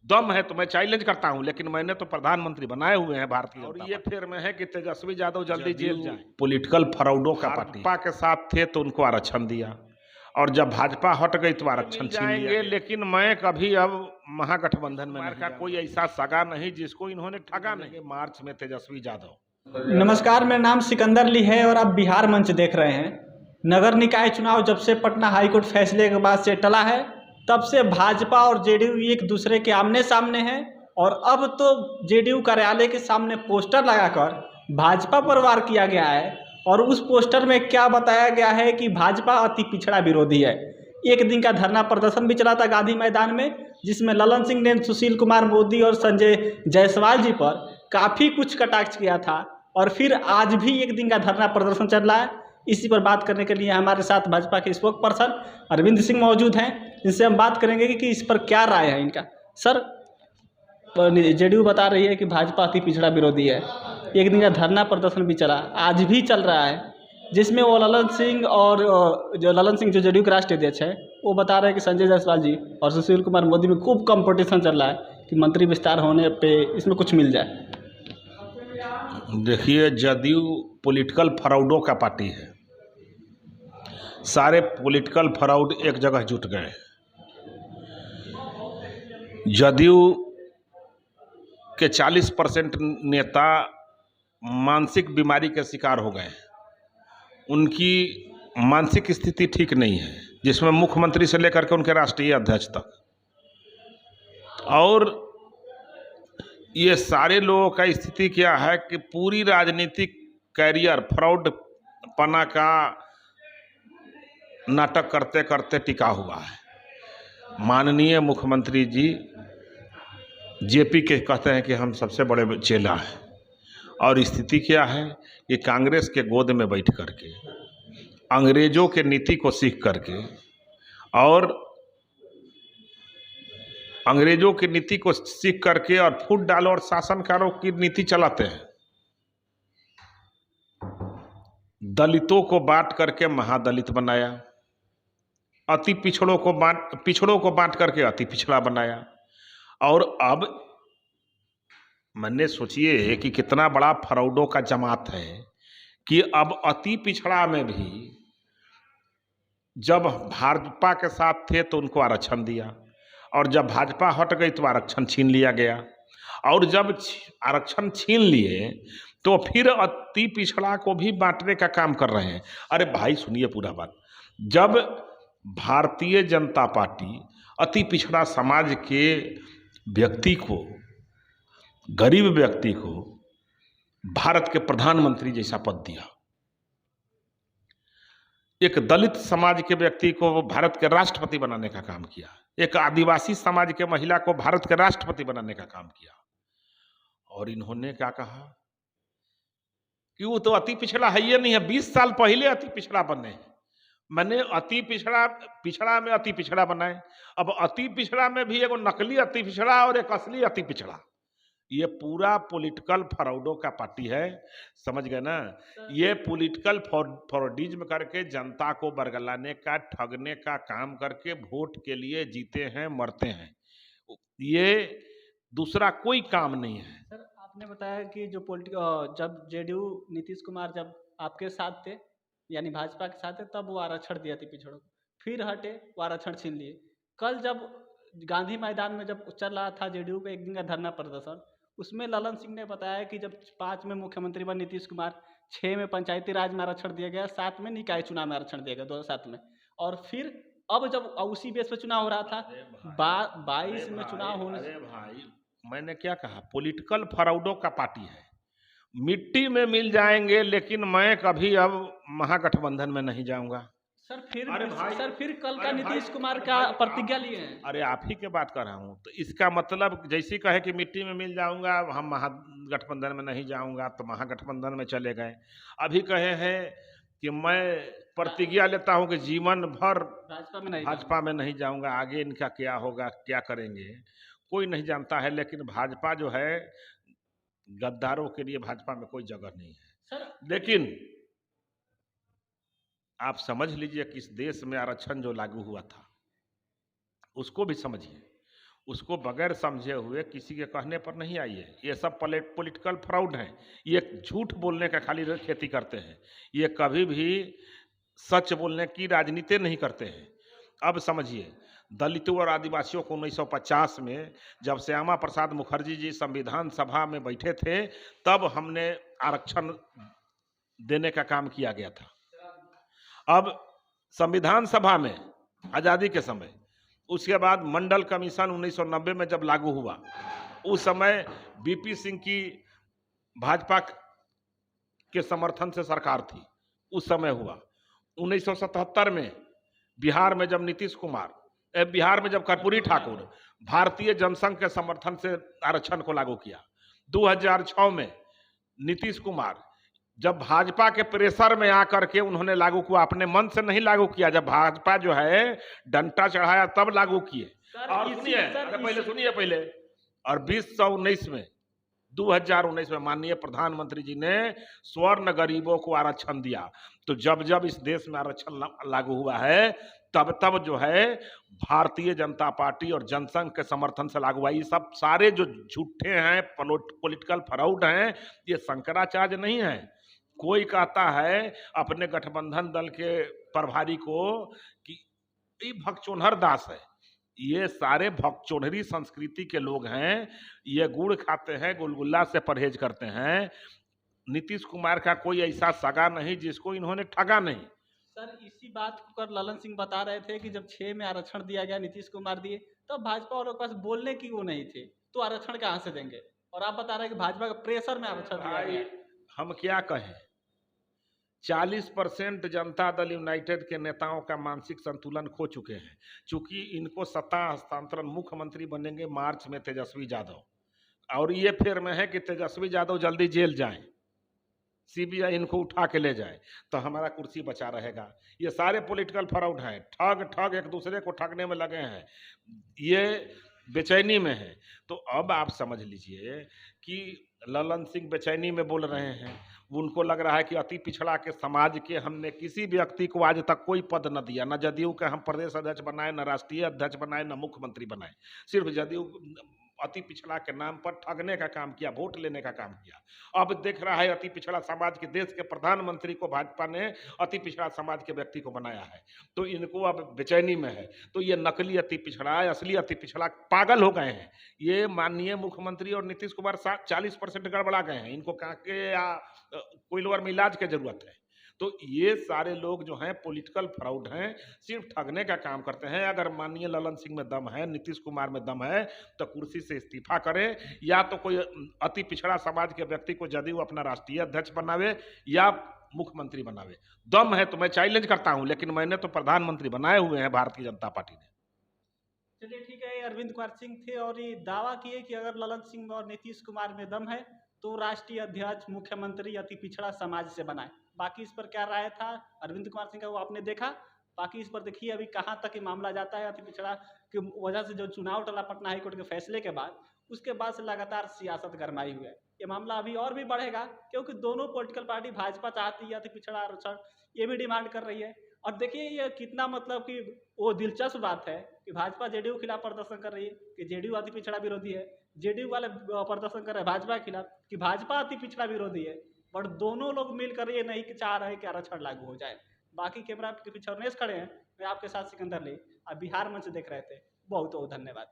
दम है तो मैं चैलेंज करता हूं, लेकिन मैंने तो प्रधानमंत्री बनाए हुए हैं भारतीय और ये फिर में है कि तेजस्वी यादव जल्दी जेल जाए। पॉलिटिकल फ्रॉडों का पार्टी भाजपा के साथ थे तो उनको आरक्षण दिया, और जब भाजपा हट गई तो आरक्षण छीन लिया। लेकिन मैं कभी अब महागठबंधन में नहीं का कोई ऐसा सगा नहीं जिसको इन्होंने ठगा नहीं। मार्च में तेजस्वी यादव। नमस्कार, मेरा नाम सिकंदर ली है और आप बिहार मंच देख रहे हैं। नगर निकाय चुनाव जब से पटना हाईकोर्ट फैसले के बाद से टला है, तब से भाजपा और जेडीयू एक दूसरे के आमने सामने हैं। और अब तो जेडीयू कार्यालय के सामने पोस्टर लगाकर भाजपा पर वार किया गया है। और उस पोस्टर में क्या बताया गया है कि भाजपा अति पिछड़ा विरोधी है। एक दिन का धरना प्रदर्शन भी चला था गांधी मैदान में, जिसमें ललन सिंह ने सुशील कुमार मोदी और संजय जायसवाल जी पर काफ़ी कुछ कटाक्ष किया था। और फिर आज भी एक दिन का धरना प्रदर्शन चल रहा है। इसी पर बात करने के लिए हमारे साथ भाजपा के स्पोक पर्सन अरविंद सिंह मौजूद हैं, जिनसे हम बात करेंगे कि इस पर क्या राय है इनका। सर, जेडीयू बता रही है कि भाजपा अति पिछड़ा विरोधी है। एक दिन का धरना प्रदर्शन भी चला, आज भी चल रहा है, जिसमें वो ललन सिंह और जो जेडीयू के राष्ट्रीय अध्यक्ष है, वो बता रहे हैं कि संजय जायसवाल जी और सुशील कुमार मोदी में खूब कंपटीशन चल रहा है कि मंत्री विस्तार होने पे इसमें कुछ मिल जाए। देखिए, जदयू पॉलिटिकल फ्रॉडों का पार्टी है। सारे पॉलिटिकल फ्रॉड एक जगह जुट गए। जदयू के 40% नेता मानसिक बीमारी के शिकार हो गए। उनकी मानसिक स्थिति ठीक नहीं है, जिसमें मुख्यमंत्री से लेकर के उनके राष्ट्रीय अध्यक्ष तक। और ये सारे लोगों का स्थिति क्या है कि पूरी राजनीतिक कैरियर फ्रॉड पना का नाटक करते करते टिका हुआ है। माननीय मुख्यमंत्री जी जेपी के कहते हैं कि हम सबसे बड़े चेला हैं, और स्थिति क्या है कि कांग्रेस के गोद में बैठ करके अंग्रेजों के नीति को सीख करके और अंग्रेजों की नीति को सीख करके और फूट डालो और शासनकारों की नीति चलाते हैं। दलितों को बांट करके महादलित बनाया, अति पिछड़ों को बांट करके अति पिछड़ा बनाया। और अब मैंने सोचिए कि कितना बड़ा फ्रॉडों का जमात है कि अब अति पिछड़ा में भी जब भाजपा के साथ थे तो उनको आरक्षण दिया, और जब भाजपा हट गई तो आरक्षण छीन लिया गया। और जब आरक्षण छीन लिए तो फिर अति पिछड़ा को भी बांटने का काम कर रहे हैं। अरे भाई सुनिए पूरा बात। जब भारतीय जनता पार्टी अति पिछड़ा समाज के व्यक्ति को, गरीब व्यक्ति को भारत के प्रधानमंत्री जैसा पद दिया, एक दलित समाज के व्यक्ति को भारत के राष्ट्रपति बनाने का काम किया, एक आदिवासी समाज के महिला को भारत के राष्ट्रपति बनाने का काम किया, और इन्होंने क्या कहा कि वो तो अति पिछड़ा है ही नहीं है, 20 साल पहले अति पिछड़ा बने हैं। मैंने अति पिछड़ा में अति पिछड़ा बनाए। अब अति पिछड़ा में भी एक नकली अति पिछड़ा और एक असली अति पिछड़ा। ये पूरा पॉलिटिकल फ्रॉडों का पार्टी है, समझ गए ना। ये पॉलिटिकल फ्रॉडिज्म करके जनता को बरगलाने का, ठगने का काम करके वोट के लिए जीते हैं, मरते हैं। ये दूसरा कोई काम नहीं है। सर, आपने बताया कि जो जब जेडीयू नीतीश कुमार जब आपके साथ थे, यानी भाजपा के साथ थे, तब वो आरक्षण दिया था पिछड़ों को, फिर हटे, वो आरक्षण छीन लिए। कल जब गांधी मैदान में जब चल रहा था जेडीयू का एक दिन का धरना प्रदर्शन, उसमें ललन सिंह ने बताया कि जब 5 में मुख्यमंत्री बने नीतीश कुमार, 6 में पंचायती राज में आरक्षण दिया गया, 7 में निकाय चुनाव में आरक्षण दिया गया 2007 में। और फिर अब जब उसी बेस पे चुनाव हो रहा था, 22 में चुनाव होने से। भाई मैंने क्या कहा, पॉलिटिकल फ्रॉडों का पार्टी है। मिट्टी में मिल जाएंगे, लेकिन मैं कभी अब महागठबंधन में नहीं जाऊंगा। सर फिर कल का नीतीश कुमार का प्रतिज्ञा लिए हैं। अरे आप ही के बात कर रहा हूँ, तो इसका मतलब जैसे कहे कि मिट्टी में मिल जाऊंगा, हम महागठबंधन में नहीं जाऊंगा, तो महागठबंधन में चले गए। अभी कहे हैं कि मैं प्रतिज्ञा लेता हूं कि जीवन भर भाजपा में नहीं जाऊंगा। आगे इनका क्या होगा, क्या करेंगे, कोई नहीं जानता है। लेकिन भाजपा जो है, गद्दारों के लिए भाजपा में कोई जगह नहीं है। लेकिन आप समझ लीजिए कि इस देश में आरक्षण जो लागू हुआ था, उसको भी समझिए। उसको बगैर समझे हुए किसी के कहने पर नहीं आइए। ये सब पॉलिटिकल फ्रॉड हैं। ये झूठ बोलने का खाली खेती करते हैं। ये कभी भी सच बोलने की राजनीति नहीं करते हैं। अब समझिए, दलितों और आदिवासियों को 1950 में जब श्यामा प्रसाद मुखर्जी जी संविधान सभा में बैठे थे, तब हमने आरक्षण देने का काम किया गया था। अब संविधान सभा में आज़ादी के समय, उसके बाद मंडल कमीशन 1990 में जब लागू हुआ, उस समय बीपी सिंह की भाजपा के समर्थन से सरकार थी, उस समय हुआ। 1977 में बिहार में जब नीतीश कुमार, बिहार में जब कर्पूरी ठाकुर भारतीय जनसंघ के समर्थन से आरक्षण को लागू किया। 2006 में नीतीश कुमार जब भाजपा के प्रेशर में आकर के उन्होंने लागू किया, अपने मन से नहीं लागू किया, जब भाजपा जो है डंडा चढ़ाया तब लागू किए। और सुनिए, पहले सुनिए पहले, और 2019 में माननीय प्रधानमंत्री जी ने स्वर्ण गरीबों को आरक्षण दिया। तो जब जब इस देश में आरक्षण लागू हुआ है, तब तब जो है भारतीय जनता पार्टी और जनसंघ के समर्थन से लागू हुआ। ये सब सारे जो झूठे हैं, पॉलिटिकल फ्रॉड हैं, ये शंकराचार्य नहीं है। कोई कहता है अपने गठबंधन दल के प्रभारी को कि ये भगचोनहर दास है। ये सारे भगचोनहरी संस्कृति के लोग हैं। ये गुड़ खाते हैं, गुलगुल्ला से परहेज करते हैं। नीतीश कुमार का कोई ऐसा सगा नहीं जिसको इन्होंने ठगा नहीं। सर, इसी बात को कर ललन सिंह बता रहे थे कि जब 6 में आरक्षण दिया गया, नीतीश कुमार दिए, तब भाजपा वालों के पास बोलने की वो नहीं थे, तो आरक्षण कहाँ से देंगे? और आप बता रहे हैं कि भाजपा के प्रेशर में आरक्षण दिया गया। हम क्या कहें, 40% जनता दल यूनाइटेड के नेताओं का मानसिक संतुलन खो चुके हैं। चूंकि इनको सत्ता हस्तांतरण मुख्यमंत्री बनेंगे मार्च में तेजस्वी यादव, और ये फेर में है कि तेजस्वी यादव जल्दी जेल जाएं, सीबीआई इनको उठा के ले जाए, तो हमारा कुर्सी बचा रहेगा। ये सारे पॉलिटिकल फ्रॉड हैं, ठग एक दूसरे को ठगने में लगे हैं, ये बेचैनी में है। तो अब आप समझ लीजिए कि ललन सिंह बेचैनी में बोल रहे हैं। उनको लग रहा है कि अति पिछड़ा के समाज के हमने किसी व्यक्ति को आज तक कोई पद न दिया, न जदयू का हम प्रदेश अध्यक्ष बनाए, न राष्ट्रीय अध्यक्ष बनाए, न मुख्यमंत्री बनाए। सिर्फ जदयू अति पिछड़ा के नाम पर ठगने का काम किया, वोट लेने का काम किया। अब देख रहा है अति पिछड़ा समाज के देश के प्रधानमंत्री को भाजपा ने अति पिछड़ा समाज के व्यक्ति को बनाया है, तो इनको अब बेचैनी में है। तो ये नकली अति पिछड़ा, असली अति पिछड़ा पागल हो गए हैं। ये माननीय मुख्यमंत्री और नीतीश कुमार 40% गड़बड़ा गए हैं। इनको कहाँ के या कोई लोअर में इलाज की जरूरत है। तो ये सारे लोग जो हैं पॉलिटिकल फ्रॉड हैं, सिर्फ ठगने का काम करते हैं। अगर माननीय ललन सिंह में दम है, नीतीश कुमार में दम है, तो कुर्सी से इस्तीफा करें, या तो कोई अति पिछड़ा समाज के व्यक्ति को जदयू अपना राष्ट्रीय अध्यक्ष बनावे या मुख्यमंत्री बनावे। दम है तो मैं चैलेंज करता हूं, लेकिन मैंने तो प्रधानमंत्री बनाए हुए हैं भारतीय जनता पार्टी ने। चलिए ठीक है, अरविंद कुमार सिंह थे और ये दावा किए कि अगर ललन सिंह और नीतीश कुमार में दम है तो राष्ट्रीय अध्यक्ष मुख्यमंत्री अति पिछड़ा समाज से बनाए। बाकी इस पर क्या राय था अरविंद कुमार सिंह का, वो आपने देखा। बाकी इस पर देखिए अभी कहाँ तक ये मामला जाता है। अति पिछड़ा की वजह से जो चुनाव टला पटना हाईकोर्ट के फैसले के बाद, उसके बाद से लगातार सियासत गरमाई हुई है। ये मामला अभी और भी बढ़ेगा, क्योंकि दोनों पॉलिटिकल पार्टी, भाजपा चाहती है अति पिछड़ा आरक्षण, ये भी डिमांड कर रही है। और देखिए ये कितना मतलब कि वो दिलचस्प बात है कि भाजपा जेडीयू खिलाफ प्रदर्शन कर रही है कि जेडीयू अति पिछड़ा विरोधी है, जेडीयू वाले प्रदर्शन कर रहे हैं भाजपा के खिलाफ कि भाजपा अति पिछड़ा विरोधी है। बट दोनों लोग मिलकर ये नहीं चाह रहे कि आरक्षण लागू हो जाए। बाकी कैमरा के पीछे रमेश खड़े हैं, मैं आपके साथ सिकंदर ली, आप बिहार मंच देख रहे थे। बहुत बहुत धन्यवाद।